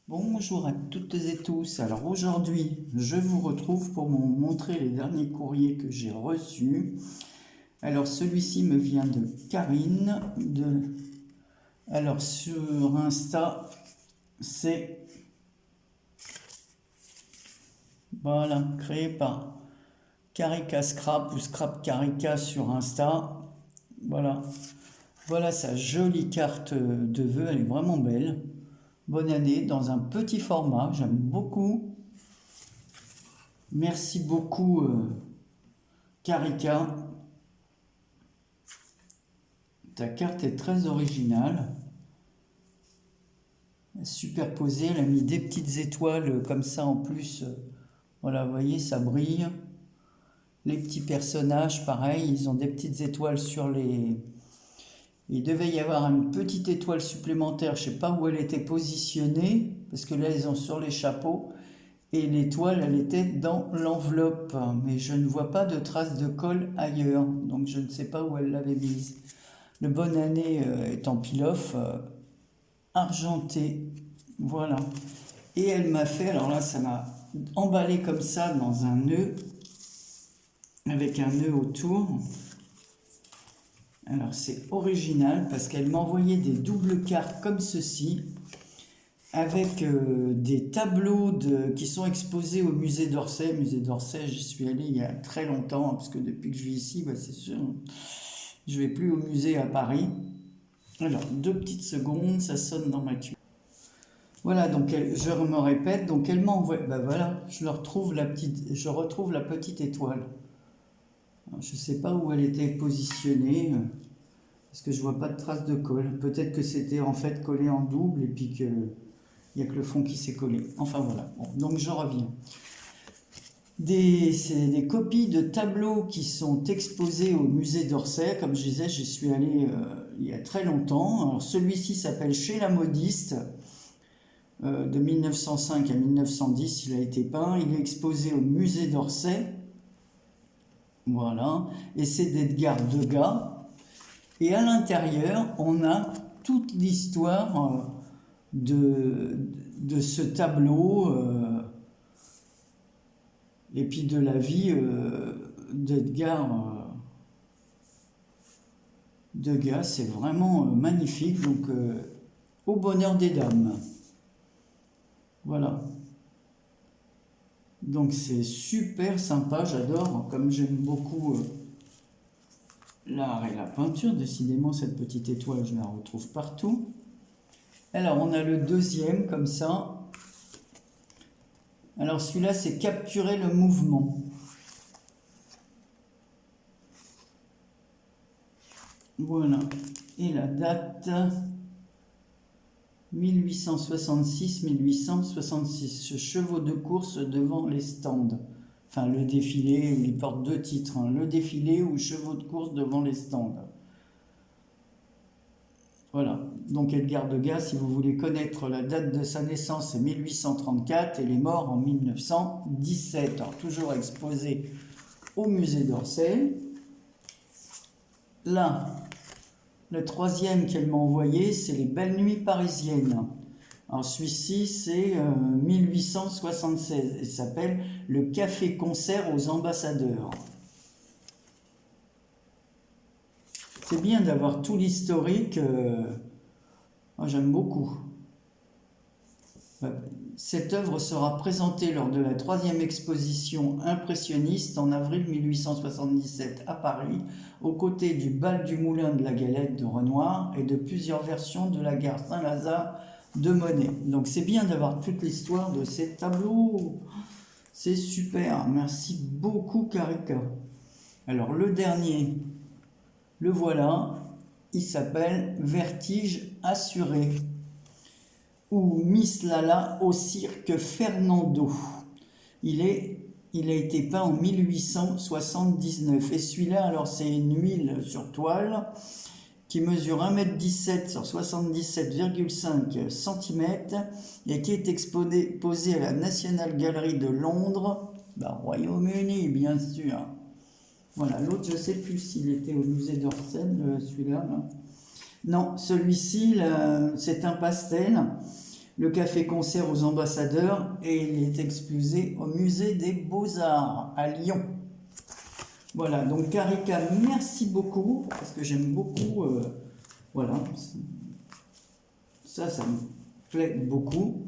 Bonjour à toutes et tous. Alors aujourd'hui, je vous retrouve pour vous montrer les derniers courriers que j'ai reçus. Alors celui-ci me vient de Karine. Alors sur Insta, c'est voilà, créé par Carica Scrap ou Scrap Carica sur Insta. Voilà. Voilà sa jolie carte de vœux, elle est vraiment belle. Bonne année dans un petit format, j'aime beaucoup. Merci beaucoup Carica. Ta carte est très originale. Superposée, elle a mis des petites étoiles comme ça en plus. Voilà, vous voyez, ça brille. Les petits personnages, pareil, ils ont des petites étoiles sur les... Il devait y avoir une petite étoile supplémentaire, je ne sais pas où elle était positionnée, parce que là, ils ont sur les chapeaux. Et l'étoile, elle était dans l'enveloppe, mais je ne vois pas de traces de colle ailleurs, donc je ne sais pas où elle l'avait mise. Le bonne année est en pile-off, argenté, voilà. Et elle m'a fait, alors là, ça m'a emballé comme ça dans un nœud, avec un nœud autour. Alors c'est original parce qu'elle m'a envoyé des doubles cartes comme ceci, avec des tableaux qui sont exposés au musée d'Orsay. Musée d'Orsay, j'y suis allé il y a très longtemps, parce que depuis que je vis ici, bah, c'est sûr, je vais plus au musée à Paris. Alors, 2 petites secondes, ça sonne dans ma queue. Voilà, donc je me répète, donc elle m'envoie, bah voilà, je retrouve la petite étoile. Alors, je ne sais pas où elle était positionnée, parce que je vois pas de traces de colle. Peut-être que c'était en fait collé en double, et puis que... Il n'y a que le fond qui s'est collé. Enfin voilà. Bon, donc je reviens. C'est des copies de tableaux qui sont exposés au musée d'Orsay. Comme je disais, j'y suis allé il y a très longtemps. Alors celui-ci s'appelle Chez la modiste. De 1905 à 1910, il a été peint. Il est exposé au musée d'Orsay. Voilà. Et c'est d'Edgar Degas. Et à l'intérieur, on a toute l'histoire... de ce tableau et puis de la vie d'Edgar Degas. C'est vraiment magnifique. Donc au bonheur des dames, voilà, donc c'est super sympa, j'adore, comme j'aime beaucoup l'art et la peinture. Décidément, cette petite étoile, je la retrouve partout. Alors, on a le deuxième, comme ça. Alors, celui-là, c'est capturer le mouvement. Voilà. Et la date, 1866-1866. Chevaux de course devant les stands. Enfin, le défilé, il porte 2 titres. Hein. Le défilé ou chevaux de course devant les stands. Voilà, donc Edgar Degas, si vous voulez connaître la date de sa naissance, c'est 1834 et il est mort en 1917. Alors toujours exposé au musée d'Orsay. Là, le troisième qu'elle m'a envoyé, c'est les Belles Nuits parisiennes. Alors celui-ci, c'est 1876. Il s'appelle le café-concert aux ambassadeurs. C'est bien d'avoir tout l'historique. Moi, j'aime beaucoup. Cette œuvre sera présentée lors de la 3e exposition impressionniste en avril 1877 à Paris, aux côtés du bal du Moulin de la Galette de Renoir et de plusieurs versions de la gare Saint-Lazare de Monet. Donc c'est bien d'avoir toute l'histoire de ces tableaux. C'est super. Merci beaucoup, Carica. Alors le dernier... Le voilà, il s'appelle Vertige assuré ou Miss Lala au cirque Fernando. Il a été peint en 1879 et celui-là, alors c'est une huile sur toile qui mesure 1,17 m sur 77,5 cm et qui est exposé à la National Gallery de Londres, Royaume-Uni bien sûr. Voilà, l'autre, je ne sais plus s'il était au musée d'Orsay, celui-là. Non, celui-ci, c'est un pastel. le café-concert aux ambassadeurs et il est exposé au musée des Beaux-Arts à Lyon. Voilà, donc Carica, merci beaucoup, parce que j'aime beaucoup, voilà, ça me plaît beaucoup.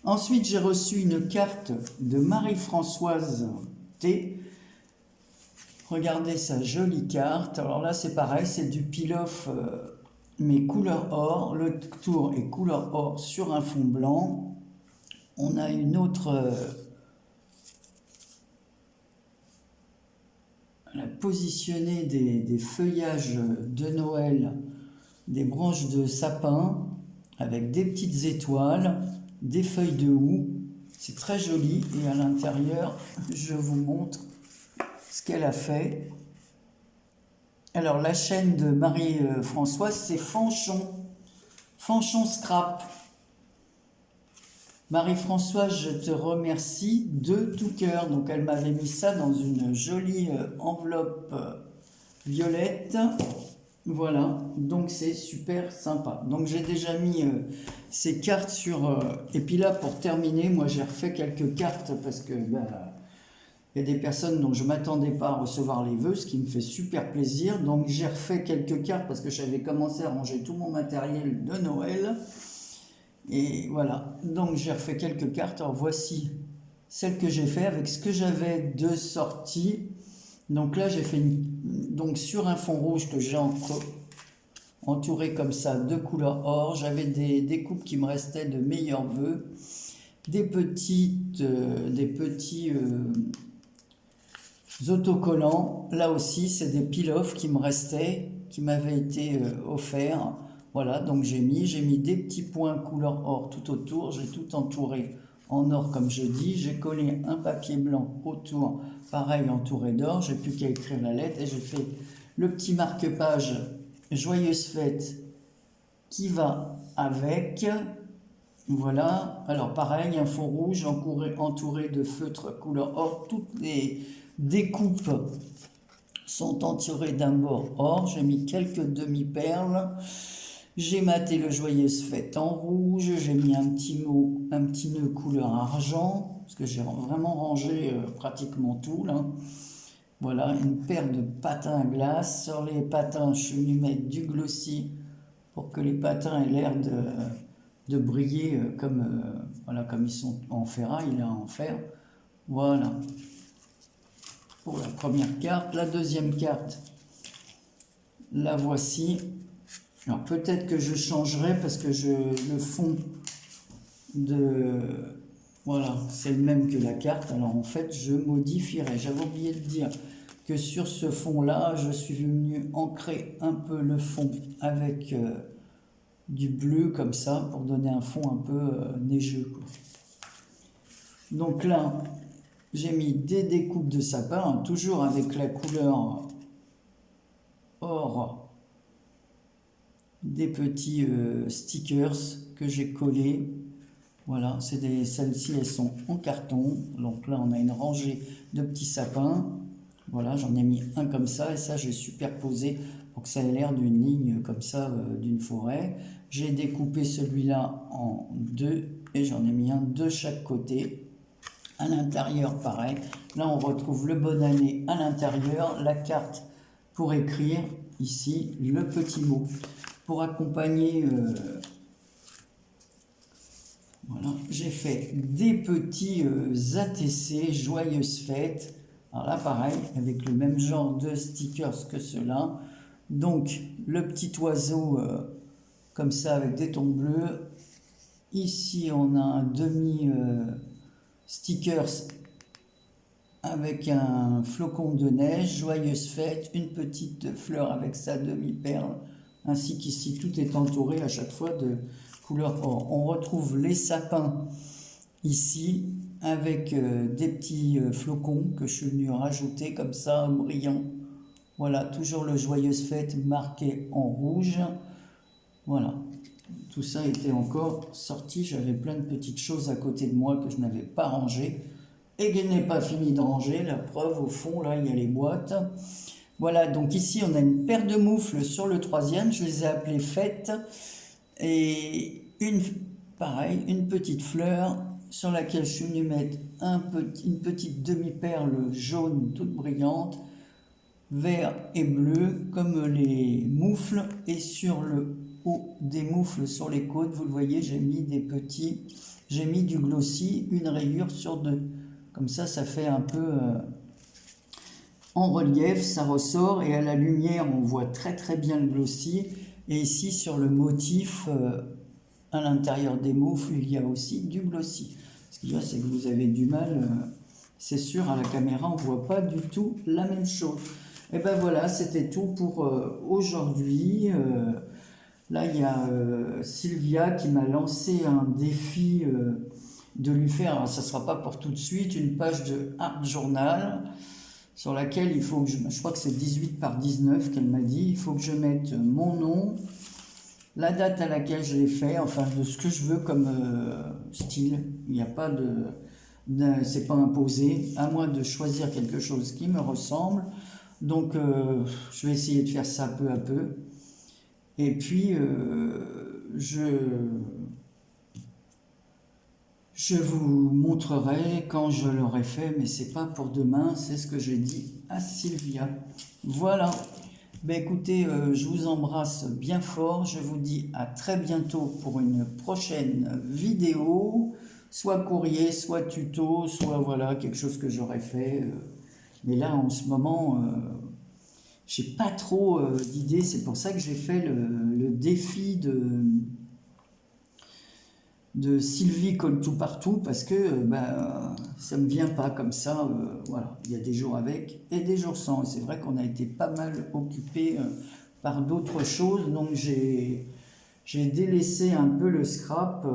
Ensuite, j'ai reçu une carte de Marie-Françoise T. Regardez sa jolie carte. Alors là, c'est pareil, c'est du peel-off, mais couleur or. Le tour est couleur or sur un fond blanc. On a une autre... elle a positionné des feuillages de Noël, des branches de sapin, avec des petites étoiles, des feuilles de houx. C'est très joli. Et à l'intérieur, je vous montre ce qu'elle a fait. Alors, la chaîne de Marie-Françoise, c'est Fanchon. Fanchon Scrap. Marie-Françoise, je te remercie de tout cœur. Donc, elle m'avait mis ça dans une jolie enveloppe violette. Voilà, donc c'est super sympa. Donc, j'ai déjà mis ces cartes sur... et puis là, pour terminer, moi, j'ai refait quelques cartes parce que... il y a des personnes dont je ne m'attendais pas à recevoir les vœux, ce qui me fait super plaisir. Donc j'ai refait quelques cartes parce que j'avais commencé à ranger tout mon matériel de Noël. Et voilà, donc j'ai refait quelques cartes. Alors voici celles que j'ai fait avec ce que j'avais de sortie. Donc là j'ai fait donc sur un fond rouge que j'ai entouré comme ça de couleur or. J'avais des découpes qui me restaient de meilleurs vœux. Des petits autocollants, là aussi c'est des peel-off qui me restaient, qui m'avaient été offerts. Voilà, donc j'ai mis des petits points couleur or tout autour, j'ai tout entouré en or comme je dis, j'ai collé un papier blanc autour, pareil entouré d'or, j'ai plus qu'à écrire la lettre et j'ai fait le petit marque-page Joyeuse fête qui va avec. Voilà, alors pareil, un fond rouge entouré de feutre couleur or, toutes les découpes sont entourées d'un bord or, j'ai mis quelques demi-perles, j'ai maté le Joyeuse fête en rouge, j'ai mis un petit nœud couleur argent, parce que j'ai vraiment rangé pratiquement tout là. Voilà, une paire de patins à glace, sur les patins je suis venu mettre du glossy pour que les patins aient l'air de briller voilà, comme ils sont en ferraille, là, en fer. Voilà. Pour la première carte. La deuxième carte, la voici. Alors, peut-être que je changerai parce que le fond voilà, c'est le même que la carte. Alors, en fait, je modifierai. J'avais oublié de dire que sur ce fond-là, je suis venu ancrer un peu le fond avec... du bleu comme ça pour donner un fond un peu neigeux quoi. Donc là j'ai mis des découpes de sapin, hein, toujours avec la couleur or, des petits stickers que j'ai collés. Voilà, celles-ci elles sont en carton. Donc là on a une rangée de petits sapins. Voilà, j'en ai mis un comme ça et ça j'ai superposé pour que ça ait l'air d'une ligne comme ça d'une forêt. J'ai découpé celui-là en deux et j'en ai mis un de chaque côté. À l'intérieur, pareil. Là, on retrouve le bonne année à l'intérieur, la carte pour écrire ici le petit mot. Pour accompagner, voilà, j'ai fait des petits ATC, joyeuse fête. Alors là, pareil, avec le même genre de stickers que ceux-là. Donc, le petit oiseau... comme ça avec des tons bleus. Ici on a un demi stickers avec un flocon de neige, joyeuse fête, une petite fleur avec sa demi-perle, ainsi qu'ici tout est entouré à chaque fois de couleur or. On retrouve les sapins ici avec des petits flocons que je suis venu rajouter comme ça, brillants. Voilà, toujours le joyeuse fête marqué en rouge. Voilà, tout ça était encore sorti, j'avais plein de petites choses à côté de moi que je n'avais pas rangées et que je n'ai pas fini de ranger, la preuve au fond là il y a les boîtes. Voilà, donc ici on a une paire de moufles sur le troisième, je les ai appelées fêtes et pareil, une petite fleur sur laquelle je suis venu mettre une petite demi-perle jaune toute brillante, vert et bleu comme les moufles, et sur le haut des moufles sur les côtes, vous le voyez, j'ai mis du glossy, une rayure sur deux. Comme ça fait un peu en relief, ça ressort, et à la lumière on voit très très bien le glossy. Et ici sur le motif, à l'intérieur des moufles, il y a aussi du glossy. Ce qu'il y a, c'est que vous avez du mal, c'est sûr, à la caméra on ne voit pas du tout la même chose. Et ben voilà, c'était tout pour aujourd'hui. Là, il y a Sylvia qui m'a lancé un défi de lui faire, alors ça ne sera pas pour tout de suite, une page de Art Journal sur laquelle il faut que je crois que c'est 18 par 19 qu'elle m'a dit, il faut que je mette mon nom, la date à laquelle je l'ai fait, enfin de ce que je veux comme style. Il n'y a pas c'est pas imposé, à moi de choisir quelque chose qui me ressemble. Donc je vais essayer de faire ça peu à peu. Et puis je vous montrerai quand je l'aurai fait, mais c'est pas pour demain, c'est ce que j'ai dit à Sylvia. Voilà. Ben écoutez, je vous embrasse bien fort. Je vous dis à très bientôt pour une prochaine vidéo, soit courrier, soit tuto, soit voilà quelque chose que j'aurais fait. Mais là, en ce moment, j'ai pas trop d'idées. C'est pour ça que j'ai fait le défi de Sylvie colle tout partout, parce que ça me vient pas comme ça. Voilà, il y a des jours avec et des jours sans. Et c'est vrai qu'on a été pas mal occupé par d'autres choses, donc j'ai délaissé un peu le scrap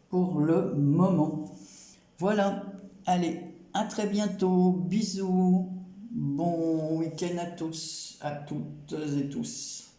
pour le moment. Voilà, allez, à très bientôt, bisous, bon week-end à tous, à toutes et tous.